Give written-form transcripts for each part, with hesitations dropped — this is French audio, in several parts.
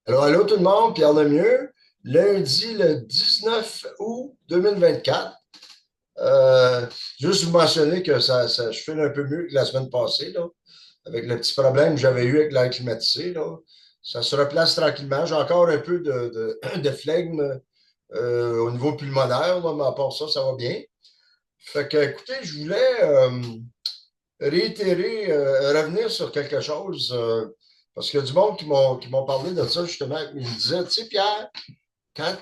Alors, allô tout le monde, Pierre Lemieux, lundi le 19 août 2024. Euh, Juste vous mentionner que je fais un peu mieux que la semaine passée, là, avec le petit problème que j'avais eu avec l'air climatisé, là. Ça se replace tranquillement. J'ai encore un peu de flegme au niveau pulmonaire, là, mais à part ça, ça va bien. Fait que, écoutez, je voulais réitérer, revenir sur quelque chose, parce qu'il y a du monde qui m'ont parlé de ça, justement. Ils me disaient, tu sais, Pierre, quand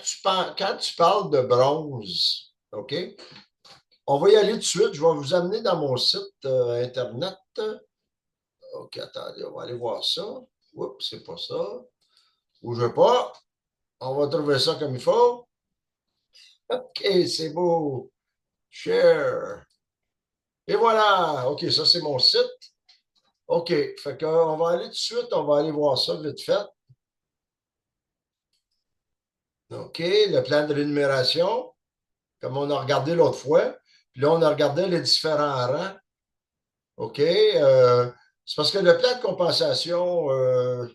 tu parles de bronze, OK? On va y aller tout de suite. Je vais vous amener dans mon site Internet. OK, attendez, on va aller voir ça. Oups, c'est pas ça. Bougez pas. On va trouver ça comme il faut. OK, c'est beau. Share. Et voilà. OK, ça, c'est mon site. OK, fait qu'on va aller tout de suite. On va aller voir ça vite fait. OK, le plan de rémunération, comme on a regardé l'autre fois. Puis là, on a regardé les différents rangs. OK? C'est parce que le plan de compensation, à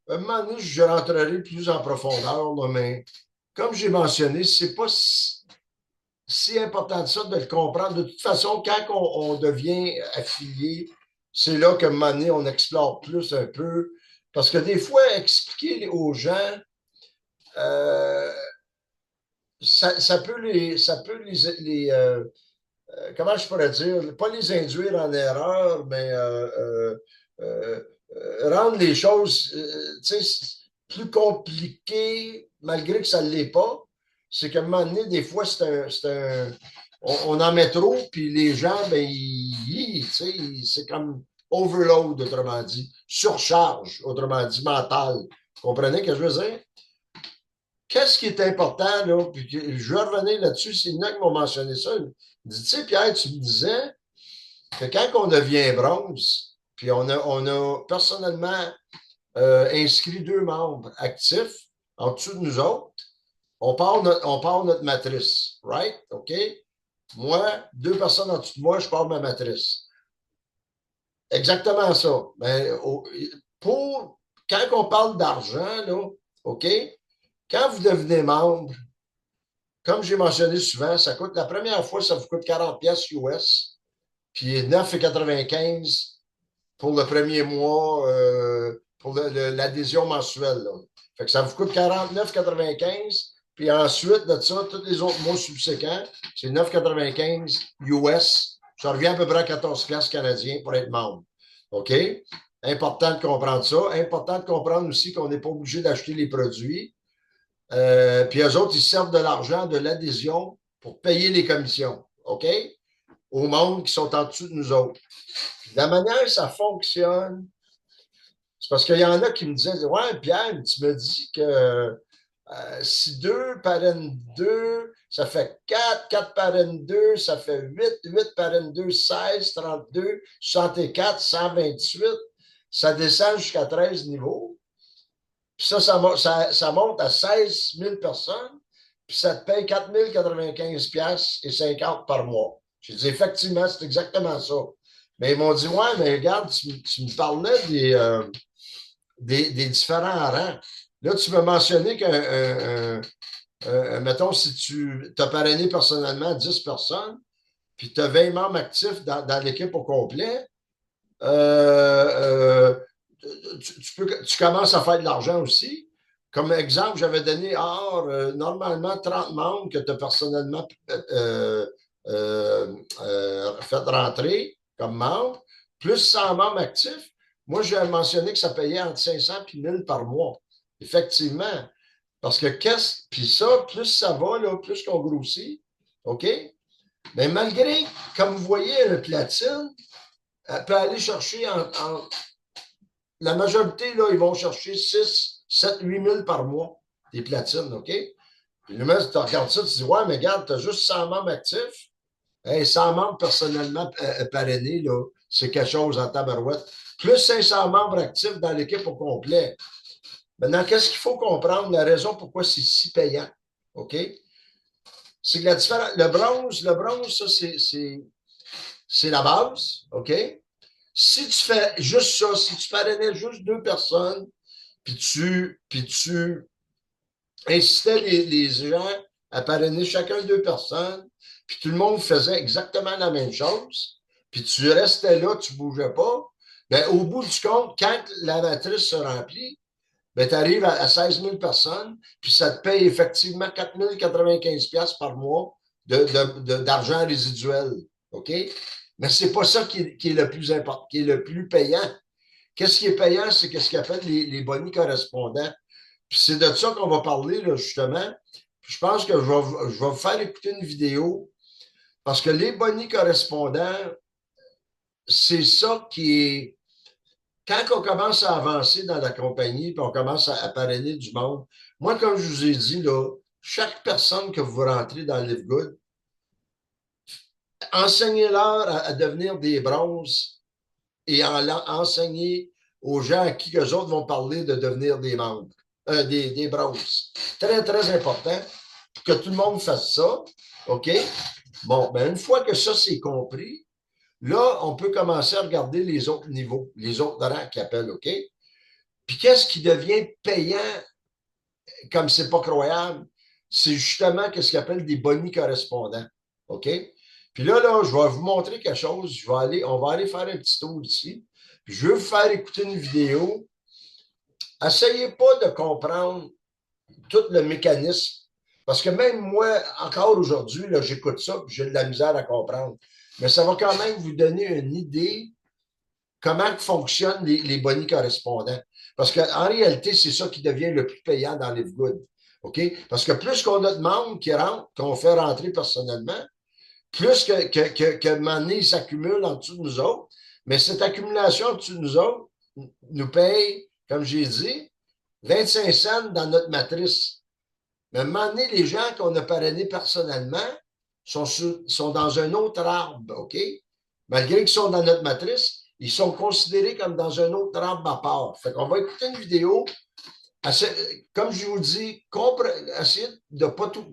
un moment donné, je rentrerai plus en profondeur, là, mais comme j'ai mentionné, c'est pas si important de ça de le comprendre. De toute façon, quand on devient affilié, c'est là qu'à un moment donné, on explore plus un peu. Parce que des fois, expliquer aux gens, euh, ça peut les comment je pourrais dire, pas les induire en erreur, mais rendre les choses plus compliquées, malgré que ça ne l'est pas. C'est qu'à un moment donné, des fois, on en met trop, puis les gens, ben, c'est comme overload, autrement dit, surcharge, autrement dit, mentale. Vous comprenez ce que je veux dire? Qu'est-ce qui est important, là? Puis je vais revenir là-dessus, c'est Noc qui m'a mentionné ça. Il dit, tu sais, Pierre, tu me disais que quand on devient bronze, puis on a personnellement inscrit 2 membres actifs en dessous de nous autres, on part notre matrice, right? OK? Moi, 2 personnes en dessous de moi, je pars ma matrice. Exactement ça. Mais quand on parle d'argent, là, OK? Quand vous devenez membre, comme j'ai mentionné souvent, ça coûte la première fois, ça vous coûte 40 pièces US, puis 9,95 pour le premier mois, pour l'adhésion mensuelle, là. Fait que ça vous coûte 49,95, puis ensuite de ça, tous les autres mois subséquents, c'est 9,95 US. Ça revient à peu près à 14 pièces canadiens pour être membre. OK? Important de comprendre ça. Important de comprendre aussi qu'on n'est pas obligé d'acheter les produits. Puis eux autres, ils servent de l'argent de l'adhésion pour payer les commissions, OK? Au monde qui sont en dessous de nous autres. Puis la manière que ça fonctionne, c'est parce qu'il y en a qui me disaient, ouais, Pierre, tu me dis que si 2 parrainent 2, ça fait 4, 4 parrainent 2, ça fait 8, 8 parrainent 2, 16, 32, 64, 128. Ça descend jusqu'à 13 niveaux. Puis ça monte à 16 000 personnes, puis ça te paye 4 095 et 50 par mois. J'ai dit, effectivement, c'est exactement ça. Mais ils m'ont dit, ouais, mais regarde, tu me parlais des différents rangs. Là, tu m'as mentionné mettons, si tu as parrainé personnellement 10 personnes, puis tu as 20 membres actifs dans l'équipe au complet, euh, tu commences à faire de l'argent aussi. Comme exemple, j'avais donné normalement 30 membres que tu as personnellement fait rentrer comme membre, plus 100 membres actifs. Moi, j'ai mentionné que ça payait entre 500 et 1000 par mois. Effectivement. Parce que puis ça, plus ça va, là, plus qu'on grossit. OK? Mais malgré, comme vous voyez, le platine, elle peut aller chercher la majorité, là, ils vont chercher 6, 7, 8 000 par mois, des platines, OK? Puis le mec, tu regardes ça, tu dis, ouais, mais regarde, tu as juste 100 membres actifs. Hey, 100 membres personnellement parrainés, là, c'est quelque chose en tabarouette. Plus 500 membres actifs dans l'équipe au complet. Maintenant, qu'est-ce qu'il faut comprendre? La raison pourquoi c'est si payant, OK? C'est que la différence, le bronze, ça, c'est la base, OK? Si tu fais juste ça, si tu parrainais juste 2 personnes, puis tu incitais les gens à parrainer chacun deux personnes, puis tout le monde faisait exactement la même chose, puis tu restais là, tu ne bougeais pas. Bien, au bout du compte, quand la matrice se remplit, ben, tu arrives à 16 000 personnes, puis ça te paye effectivement 4 095 par mois d'argent résiduel. OK? Mais ce n'est pas ça qui est le plus important, qui est le plus payant. Qu'est-ce qui est payant? C'est ce qu'ils appellent les bonnies correspondants. Puis c'est de ça qu'on va parler, là, justement. Puis je pense que je vais vous faire écouter une vidéo parce que les bonnies correspondants, c'est ça qui est quand on commence à avancer dans la compagnie, puis on commence à parrainer du monde, moi, comme je vous ai dit, là, chaque personne que vous rentrez dans LiveGood, enseignez-leur à devenir des bronzes et enseignez aux gens à qui eux autres vont parler de devenir des membres, des bronzes. Très, très important que tout le monde fasse ça. OK? Bon, ben une fois que ça, c'est compris, là, on peut commencer à regarder les autres niveaux, les autres rangs qu'ils appellent, OK? Puis qu'est-ce qui devient payant comme c'est pas croyable? C'est justement ce qu'ils appellent des bonnies correspondants. OK? Puis là, je vais vous montrer quelque chose. On va aller faire un petit tour ici. Puis je vais vous faire écouter une vidéo. Essayez pas de comprendre tout le mécanisme. Parce que même moi, encore aujourd'hui, j'écoute ça et j'ai de la misère à comprendre. Mais ça va quand même vous donner une idée comment fonctionnent les bonnies correspondants. Parce qu'en réalité, c'est ça qui devient le plus payant dans LiveGood. OK? Parce que plus qu'on a de membres qui rentrent, qu'on fait rentrer personnellement, plus que un moment donné, ils s'accumulent en dessous de nous autres. Mais cette accumulation en dessous de nous autres nous paye, comme j'ai dit, 25 cents dans notre matrice. Mais à un moment donné, les gens qu'on a parrainés personnellement sont dans un autre arbre, OK? Malgré qu'ils sont dans notre matrice, ils sont considérés comme dans un autre arbre à part. Fait qu'on va écouter une vidéo. Comme je vous dis, essayez de pas tout,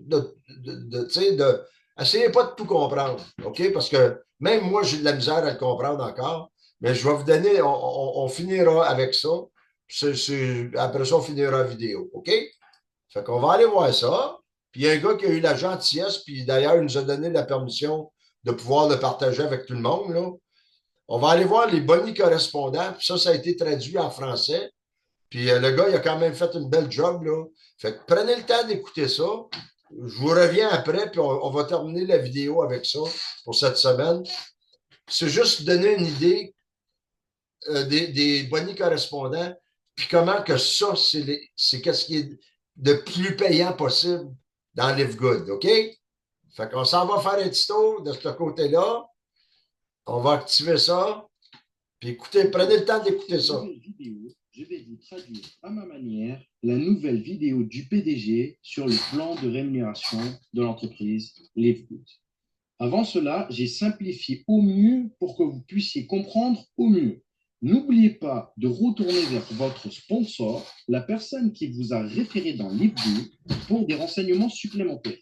essayez pas de tout comprendre, OK? Parce que même moi, j'ai de la misère à le comprendre encore. Mais je vais vous donner, on finira avec ça. Après ça, on finira la vidéo, OK? Fait qu'on va aller voir ça. Puis il y a un gars qui a eu la gentillesse, puis d'ailleurs, il nous a donné la permission de pouvoir le partager avec tout le monde, là. On va aller voir les bonnies correspondants. Puis ça a été traduit en français. Puis le gars, il a quand même fait une belle job, là. Fait que prenez le temps d'écouter ça. Je vous reviens après, puis on va terminer la vidéo avec ça pour cette semaine. C'est juste donner une idée des bonnies correspondants, puis comment que ça, c'est qu'est-ce qui est de plus payant possible dans LiveGood, OK? Fait qu'on s'en va faire un petit tour de ce côté-là. On va activer ça. Puis écoutez, prenez le temps d'écouter ça. Je vais vous traduire à ma manière la nouvelle vidéo du PDG sur le plan de rémunération de l'entreprise LiveGood. Avant cela, j'ai simplifié au mieux pour que vous puissiez comprendre au mieux. N'oubliez pas de retourner vers votre sponsor, la personne qui vous a référé dans LiveGood, pour des renseignements supplémentaires.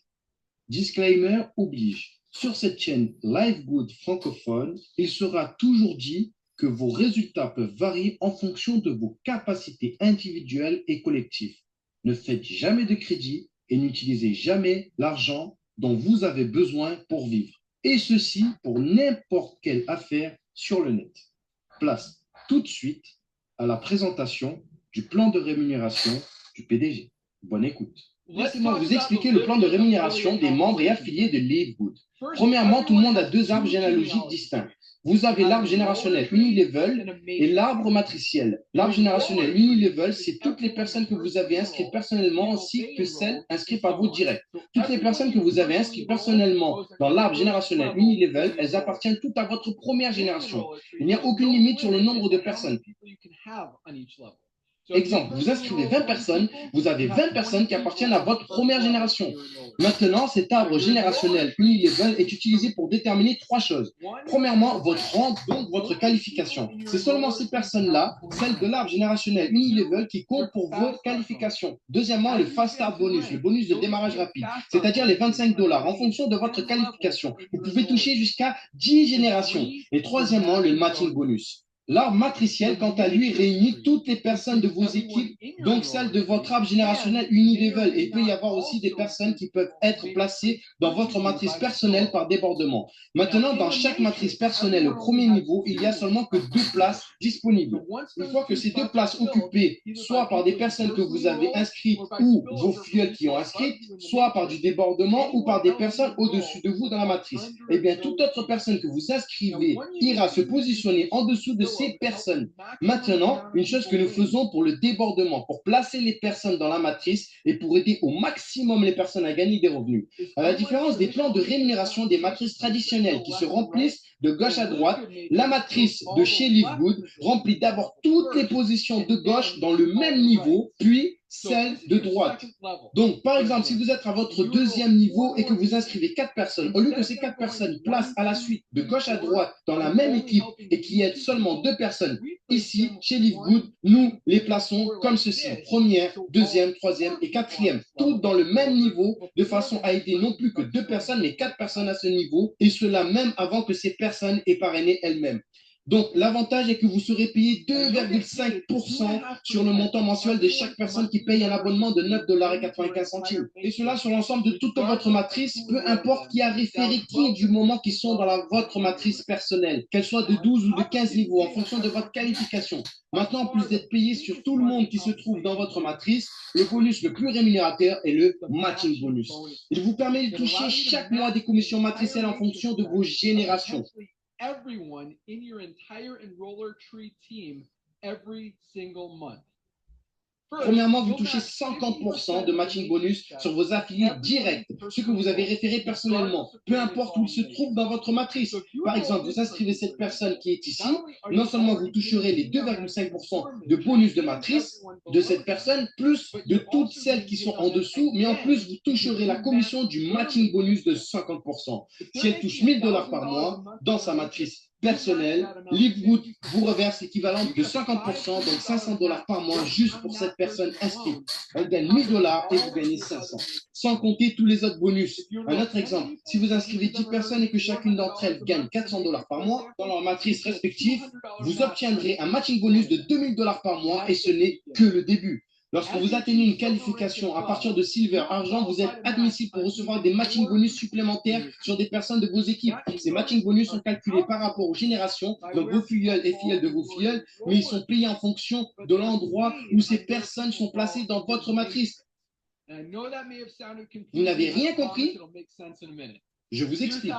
Disclaimer oblige. Sur cette chaîne LiveGood francophone, il sera toujours dit que vos résultats peuvent varier en fonction de vos capacités individuelles et collectives. Ne faites jamais de crédit et n'utilisez jamais l'argent dont vous avez besoin pour vivre. Et ceci pour n'importe quelle affaire sur le net. Place tout de suite à la présentation du plan de rémunération du PDG. Bonne écoute. Laissez-moi vous expliquer le plan de rémunération des membres et affiliés de LiveGood. Premièrement, tout le monde a deux arbres généalogiques distincts. Vous avez l'arbre générationnel unilevel et l'arbre matriciel. L'arbre générationnel unilevel, c'est toutes les personnes que vous avez inscrites personnellement ainsi que celles inscrites par vous direct. Toutes les personnes que vous avez inscrites personnellement dans l'arbre générationnel unilevel, elles appartiennent toutes à votre première génération. Il n'y a aucune limite sur le nombre de personnes. Exemple, vous inscrivez 20 personnes, vous avez 20 personnes qui appartiennent à votre première génération. Maintenant, cet arbre générationnel unilevel est utilisé pour déterminer trois choses. Premièrement, votre rang, donc votre qualification. C'est seulement ces personnes-là, celles de l'arbre générationnel unilevel, qui comptent pour vos qualifications. Deuxièmement, le fast start bonus, le bonus de démarrage rapide, c'est-à-dire les $25 en fonction de votre qualification. Vous pouvez toucher jusqu'à 10 générations. Et troisièmement, le matching bonus. L'arbre matriciel, quant à lui, réunit toutes les personnes de vos équipes, donc celles de votre arbre générationnel unilevel. Et il peut y avoir aussi des personnes qui peuvent être placées dans votre matrice personnelle par débordement. Maintenant, dans chaque matrice personnelle au premier niveau, il y a seulement que 2 places disponibles. Une fois que ces 2 places occupées, soit par des personnes que vous avez inscrites ou vos filleuls qui ont inscrites, soit par du débordement ou par des personnes au-dessus de vous dans la matrice, eh bien, toute autre personne que vous inscrivez ira se positionner en dessous de ces personnes. Maintenant, une chose que nous faisons pour le débordement, pour placer les personnes dans la matrice et pour aider au maximum les personnes à gagner des revenus. À la différence des plans de rémunération des matrices traditionnelles qui se remplissent de gauche à droite, la matrice de chez Livegood remplit d'abord toutes les positions de gauche dans le même niveau, puis celle de droite. Donc, par exemple, si vous êtes à votre deuxième niveau et que vous inscrivez 4 personnes, au lieu que ces 4 personnes placent à la suite de gauche à droite dans la même équipe et qu'il y ait seulement 2 personnes, ici, chez Livegood, nous les plaçons comme ceci. Première, deuxième, troisième et quatrième. Toutes dans le même niveau, de façon à aider non plus que 2 personnes, mais 4 personnes à ce niveau, et cela même avant que ces personnes aient parrainé elles-mêmes. Donc, l'avantage est que vous serez payé 2,5% sur le montant mensuel de chaque personne qui paye un abonnement de 9,95 $. Et cela sur l'ensemble de toute votre matrice, peu importe qui a référé qui du moment qu'ils sont dans votre matrice personnelle, qu'elle soit de 12 ou de 15 niveaux en fonction de votre qualification. Maintenant, en plus d'être payé sur tout le monde qui se trouve dans votre matrice, le bonus le plus rémunérateur est le matching bonus. Il vous permet de toucher chaque mois des commissions matricielles en fonction de vos générations. Everyone in your entire enroller tree team every single month. Premièrement, vous touchez 50% de matching bonus sur vos affiliés directs, ceux que vous avez référés personnellement, peu importe où ils se trouvent dans votre matrice. Par exemple, vous inscrivez cette personne qui est ici, non seulement vous toucherez les 2,5% de bonus de matrice de cette personne, plus de toutes celles qui sont en dessous, mais en plus, vous toucherez la commission du matching bonus de 50%. Si elle touche 1 000 $ par mois dans sa matrice personnelle, Livegood vous reverse l'équivalent de 50%, donc 500 $ par mois, juste pour cette personne inscrite. Elle gagne 1 000 $ et vous gagnez 500. Sans compter tous les autres bonus. Un autre exemple, si vous inscrivez 10 personnes et que chacune d'entre elles gagne 400 $ par mois, dans leur matrice respective, vous obtiendrez un matching bonus de 2 000 $ par mois et ce n'est que le début. Lorsque vous atteignez une qualification à partir de Silver, Argent, vous êtes admissible pour recevoir des matching bonus supplémentaires sur des personnes de vos équipes. Ces matching bonus sont calculés par rapport aux générations, donc vos filleuls et filleuls de vos filleuls, mais ils sont payés en fonction de l'endroit où ces personnes sont placées dans votre matrice. Vous n'avez rien compris? Je vous explique.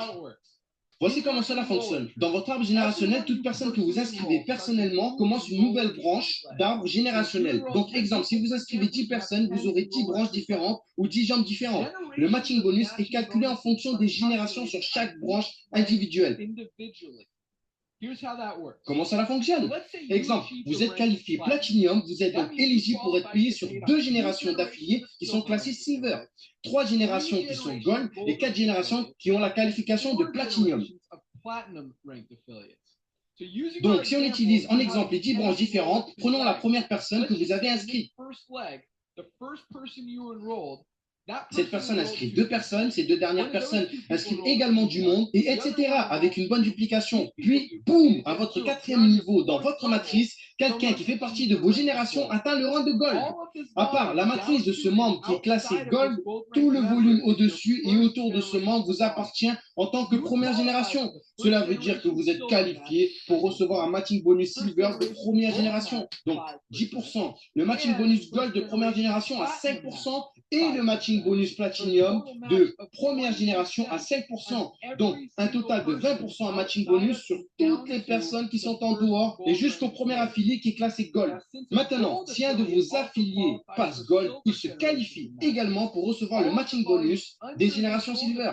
Voici comment cela fonctionne. Dans votre arbre générationnel, toute personne que vous inscrivez personnellement commence une nouvelle branche d'arbre générationnel. Donc, exemple, si vous inscrivez 10 personnes, vous aurez 10 branches différentes ou 10 jambes différentes. Le matching bonus est calculé en fonction des générations sur chaque branche individuelle. Comment cela fonctionne? Exemple, vous êtes qualifié Platinum, vous êtes donc éligible pour être payé sur 2 générations d'affiliés qui sont classées Silver, 3 générations qui sont Gold et 4 générations qui ont la qualification de Platinum. Donc, si on utilise en exemple les 10 branches différentes, prenons la première personne que vous avez inscrite. Cette personne inscrit 2 personnes, ces 2 dernières personnes inscrivent également du monde, et etc. avec une bonne duplication. Puis, boum, à votre 4e niveau dans votre matrice, quelqu'un qui fait partie de vos générations atteint le rang de Gold. À part la matrice de ce membre qui est classé Gold, tout le volume au-dessus et autour de ce membre vous appartient en tant que première génération. Cela veut dire que vous êtes qualifié pour recevoir un matching bonus Silver de première génération. Donc, 10%. Le matching bonus Gold de première génération à 5%. Et le matching bonus Platinum de première génération à 5%. Donc, un total de 20% en matching bonus sur toutes les personnes qui sont en dehors et jusqu'au premier affilié qui est classé Gold. Maintenant, si un de vos affiliés passe Gold, il se qualifie également pour recevoir le matching bonus des générations Silver.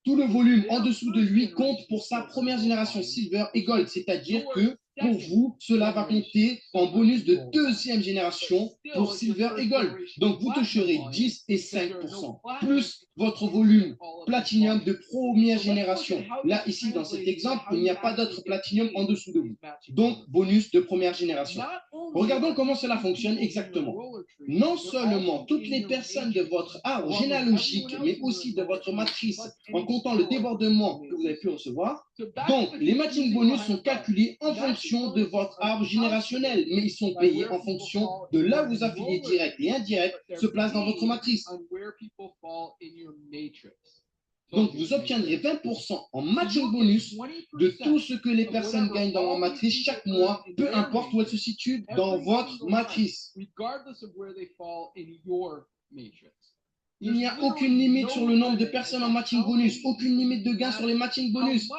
Tout le volume en dessous de lui compte pour sa première génération Silver et Gold, c'est-à-dire que pour vous, cela va compter en bonus de 2e génération pour Silver et Gold. Donc, vous toucherez 10 et 5%, plus votre volume Platinum de première génération. Là, ici, dans cet exemple, il n'y a pas d'autre Platinum en dessous de vous. Donc, bonus de première génération. Regardons comment cela fonctionne exactement. Non seulement toutes les personnes de votre arbre généalogique, mais aussi de votre matrice, en comptant le débordement que vous avez pu recevoir, Donc, les matching bonus sont calculés en fonction de votre arbre générationnel, mais ils sont payés en fonction de là où vos affiliés directs et indirects se placent dans votre matrice. Donc, vous obtiendrez 20% en matching bonus de tout ce que les personnes gagnent dans la matrice chaque mois, peu importe où elles se situent dans votre matrice. Il n'y a aucune limite sur le nombre de personnes en matching bonus, aucune limite de gain sur les matching bonus.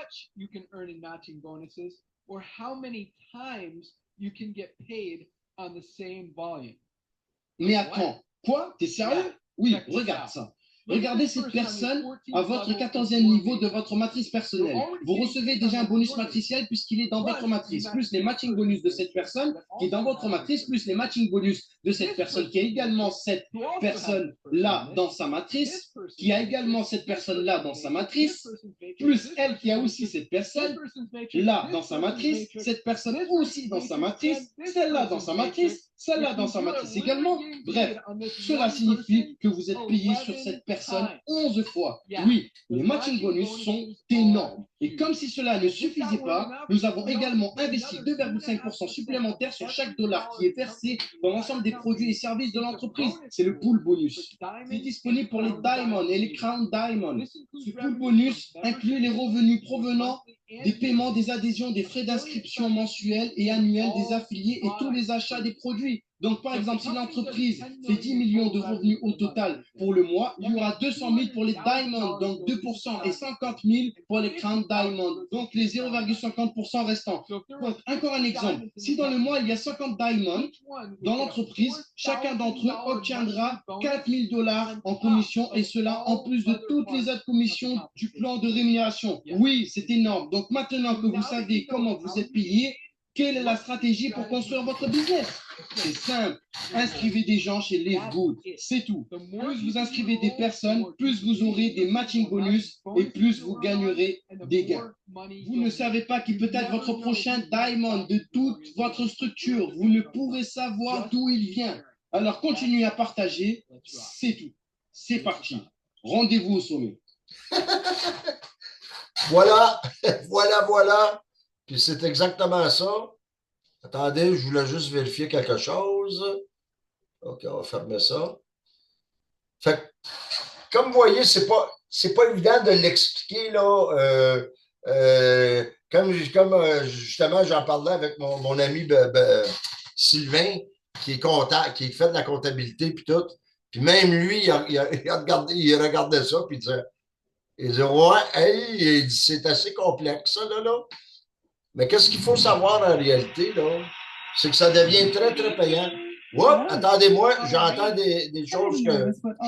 Mais attends, quoi? T'es sérieux? Oui, regarde ça. Regardez cette personne à votre 14e niveau de votre matrice personnelle. Vous recevez déjà un bonus matriciel puisqu'il est dans votre matrice, plus les matching bonus de cette personne qui est dans votre matrice, plus les matching bonus de cette personne qui a également cette personne-là dans sa matrice, qui a également cette personne-là dans sa matrice, plus elle qui a aussi cette personne-là dans sa matrice, cette personne aussi dans sa matrice, celle-là dans sa matrice, celle-là dans sa matrice également. Bref, cela signifie que vous êtes payé sur cette personne 11 fois. Oui, les matching bonus sont énormes. Et comme si cela ne suffisait pas, nous avons également investi 2,5% supplémentaires sur chaque dollar qui est versé dans l'ensemble des produits et services de l'entreprise. C'est le pool bonus. Il est disponible pour les Diamond et les Crown Diamond. Ce pool bonus inclut les revenus provenant des paiements, des adhésions, des frais d'inscription mensuels et annuels des affiliés et tous les achats des produits. Donc, par exemple, si l'entreprise fait 10 millions de revenus au total pour le mois, il y aura 200 000 pour les Diamond, donc 2%, et 50 000 pour les Crown Diamond, donc les 0,50% restants. Donc, encore un exemple. Si dans le mois, il y a 50 Diamond dans l'entreprise, chacun d'entre eux obtiendra 4 000 $ en commission, et cela en plus de toutes les autres commissions du plan de rémunération. Oui, c'est énorme. Donc, maintenant que vous savez comment vous êtes payé, quelle est la stratégie pour construire votre business? C'est simple. Inscrivez des gens chez LiveGood. C'est tout. Plus vous inscrivez des personnes, plus vous aurez des matching bonus et plus vous gagnerez des gains. Vous ne savez pas qui peut être votre prochain diamond de toute votre structure. Vous ne pourrez savoir d'où il vient. Alors continuez à partager. C'est tout. C'est parti. Rendez-vous au sommet. Voilà, voilà. Puis c'est exactement ça. Attendez, je voulais juste vérifier quelque chose. OK, on va fermer ça. Fait que, comme vous voyez, c'est pas évident de l'expliquer, là. Comme justement, j'en parlais avec mon ami Sylvain, qui est comptable, qui fait de la comptabilité, puis tout. Puis même lui, il regardait ça, puis il disait, ouais, hey, c'est assez complexe, ça, là. Mais qu'est-ce qu'il faut savoir en réalité, là? C'est que ça devient très, très payant. Oups, attendez-moi, j'entends des choses que je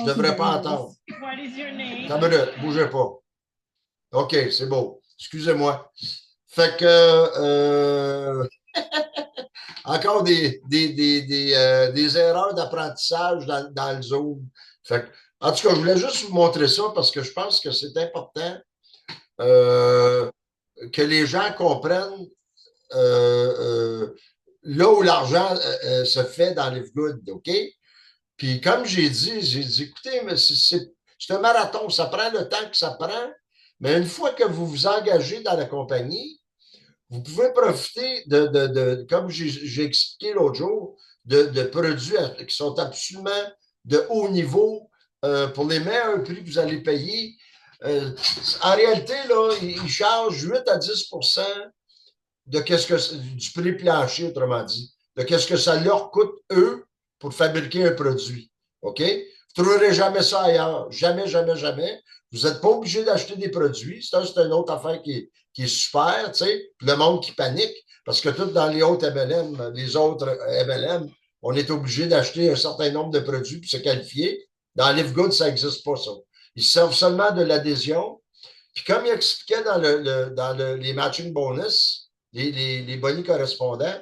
ne devrais pas entendre. Attends une minute, bougez pas. OK, c'est beau. Excusez-moi. Fait que encore des erreurs d'apprentissage dans le Zoom. Fait que, en tout cas, je voulais juste vous montrer ça parce que je pense que c'est important que les gens comprennent là où l'argent se fait dans LiveGood, OK? Puis comme j'ai dit, écoutez, mais c'est un marathon, ça prend le temps que ça prend, mais une fois que vous vous engagez dans la compagnie, vous pouvez profiter comme j'ai expliqué l'autre jour, de produits qui sont absolument de haut niveau pour les meilleurs prix que vous allez payer. En réalité, là, ils chargent 8 à 10% du prix plancher, autrement dit, de qu'est-ce que ça leur coûte, eux, pour fabriquer un produit. OK? Vous ne trouverez jamais ça ailleurs. Jamais, jamais, jamais. Vous n'êtes pas obligé d'acheter des produits. C'est une autre affaire qui est super, tu sais. Puis le monde qui panique, parce que tout dans les autres MLM, les autres MLM, on est obligé d'acheter un certain nombre de produits pour se qualifier. Dans LiveGood, ça n'existe pas, ça. Ils servent seulement de l'adhésion. Puis comme il expliquait dans les matching bonus, les bonus correspondants,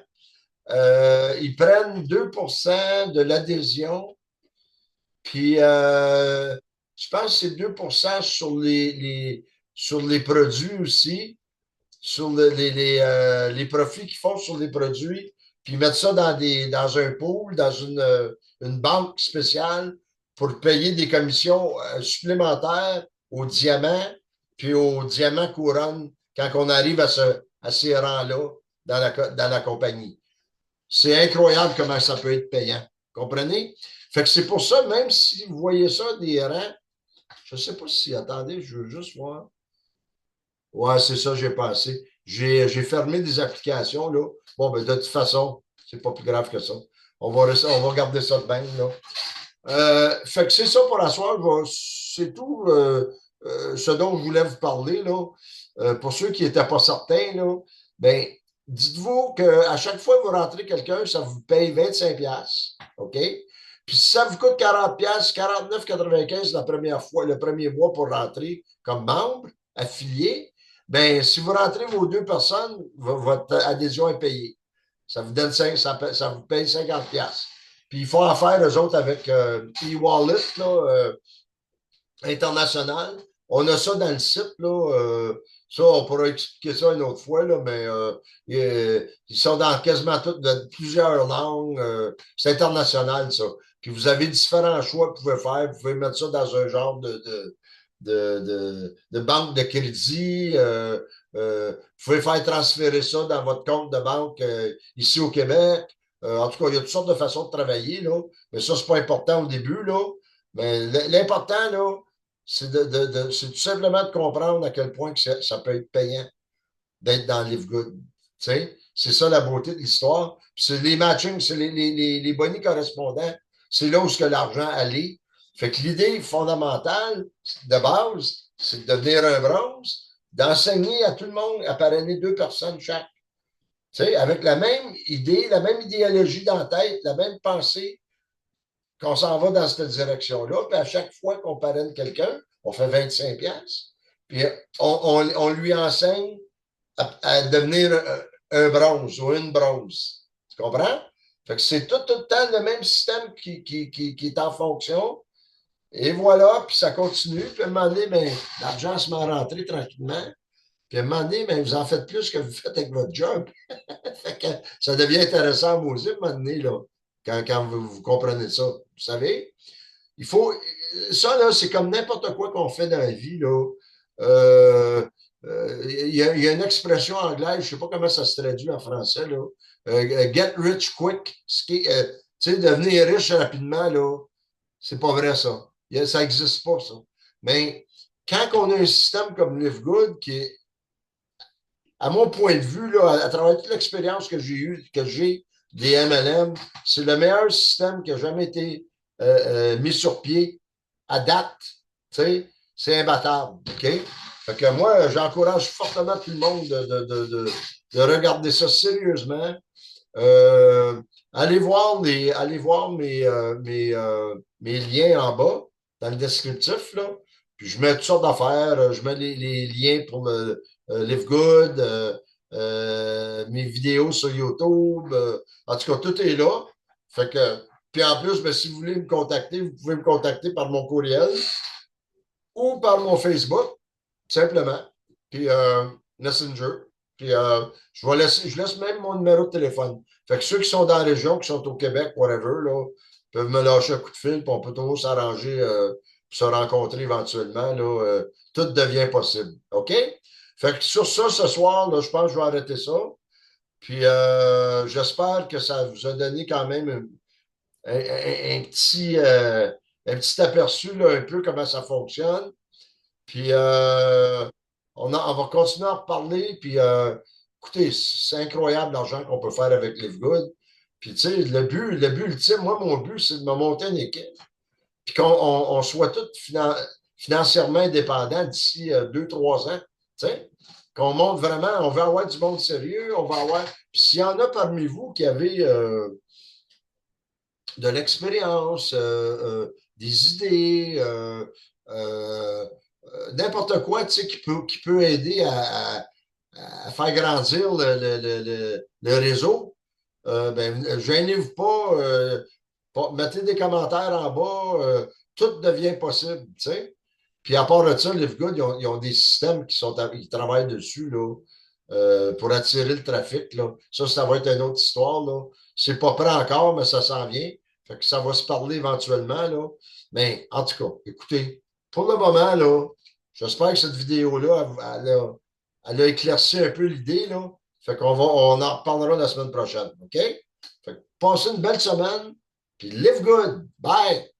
ils prennent 2% de l'adhésion, puis je pense que c'est 2% sur les produits aussi, sur les profits qu'ils font sur les produits, puis ils mettent ça dans un pool, dans une banque spéciale pour payer des commissions supplémentaires aux diamants, puis aux diamants couronne quand on arrive à ces rangs-là dans la compagnie. C'est incroyable comment ça peut être payant. Comprenez? Fait que c'est pour ça, même si vous voyez ça, des rangs, je ne sais pas si, attendez, je veux juste voir. Ouais, c'est ça, j'ai passé. J'ai fermé des applications, là. Bon, ben, de toute façon, c'est pas plus grave que ça. On va garder ça de même, là. Fait que c'est ça pour la soirée. C'est tout ce dont je voulais vous parler, là. Pour ceux qui n'étaient pas certains, là, ben, dites-vous qu'à chaque fois que vous rentrez quelqu'un, ça vous paye 25$. OK? Puis si ça vous coûte 40$, 49,95 la première fois, le premier mois pour rentrer comme membre, affilié, ben, si vous rentrez vos deux personnes, votre adhésion est payée. Ça vous donne ça vous paye 50$. Puis ils font affaire, eux autres, avec e-wallet international. On a ça dans le site, là. Ça, on pourra expliquer ça une autre fois, là, mais ils sont dans quasiment toutes, de plusieurs langues. C'est international, ça. Puis vous avez différents choix que vous pouvez faire. Vous pouvez mettre ça dans un genre de banque de crédit. Vous pouvez faire transférer ça dans votre compte de banque ici au Québec. En tout cas, il y a toutes sortes de façons de travailler, là. Mais ça, c'est pas important au début, là. Mais l'important, là, c'est tout simplement de comprendre à quel point que ça peut être payant d'être dans LiveGood. C'est ça la beauté de l'histoire. C'est les matchings, c'est les bonnies correspondants. C'est là où ce que l'argent allait. Fait que l'idée fondamentale de base, c'est de devenir un bronze, d'enseigner à tout le monde à parrainer deux personnes chaque. Avec la même idée, la même idéologie dans la tête, la même pensée, qu'on s'en va dans cette direction-là. Puis à chaque fois qu'on parraine quelqu'un, on fait 25$. Puis on lui enseigne à devenir un bronze ou une bronze. Tu comprends? Fait que c'est tout le temps le même système qui est en fonction. Et voilà, puis ça continue. Puis à un moment donné, ben, l'argent se met à rentrer tranquillement. Puis à un moment donné, ben, vous en faites plus que vous faites avec votre job. Fait que ça devient intéressant à Mosée, à un moment donné, là, quand vous comprenez ça. Vous savez? Il faut. Ça, là, c'est comme n'importe quoi qu'on fait dans la vie, là. Il y a une expression anglaise, je ne sais pas comment ça se traduit en français, là. Get rich quick. Tu sais, devenir riche rapidement, là, c'est pas vrai, ça. Ça n'existe pas, ça. Mais quand on a un système comme LiveGood, qui est, à mon point de vue, là, à travers toute l'expérience que j'ai des MLM, c'est le meilleur système qui a jamais été mis sur pied à date. C'est imbattable. OK? Fait que moi, j'encourage fortement tout le monde de regarder ça sérieusement. Allez voir mes liens en bas, dans le descriptif, là. Puis je mets toutes sortes d'affaires. Je mets les liens pour le LiveGood, mes vidéos sur YouTube. En tout cas, tout est là. Fait que, puis en plus, ben, si vous voulez me contacter, vous pouvez me contacter par mon courriel ou par mon Facebook, simplement. Puis Messenger. Puis je laisse même mon numéro de téléphone. Fait que ceux qui sont dans la région, qui sont au Québec, whatever, là, peuvent me lâcher un coup de fil, puis on peut toujours s'arranger pour se rencontrer éventuellement. Là, tout devient possible. OK? Fait que sur ça, ce soir, là, je pense que je vais arrêter ça. Puis j'espère que ça vous a donné quand même un petit aperçu, là, un peu comment ça fonctionne. Puis on va continuer à en reparler. Puis écoutez, c'est incroyable l'argent qu'on peut faire avec LiveGood. Puis tu sais, le but ultime, moi, mon but, c'est de me monter une équipe. Puis qu'on soit tous financièrement indépendants d'ici 2, 3 ans. Tu sais, qu'on monte vraiment, on veut avoir du monde sérieux, on va avoir. Puis s'il y en a parmi vous qui avez de l'expérience, des idées, n'importe quoi, tu sais, qui peut aider à faire grandir le réseau, ben, gênez-vous pas, mettez des commentaires en bas, tout devient possible, tu sais. Puis à part de ça, LiveGood, ils ont des systèmes ils travaillent dessus, là, pour attirer le trafic, là. Ça va être une autre histoire, là. C'est pas prêt encore, mais ça s'en vient. Fait que ça va se parler éventuellement, là. Mais en tout cas, écoutez, pour le moment, là, j'espère que cette vidéo-là, Elle a éclairci un peu l'idée, là. Fait qu'on on en reparlera la semaine prochaine. OK? Fait que passez une belle semaine, puis live good. Bye!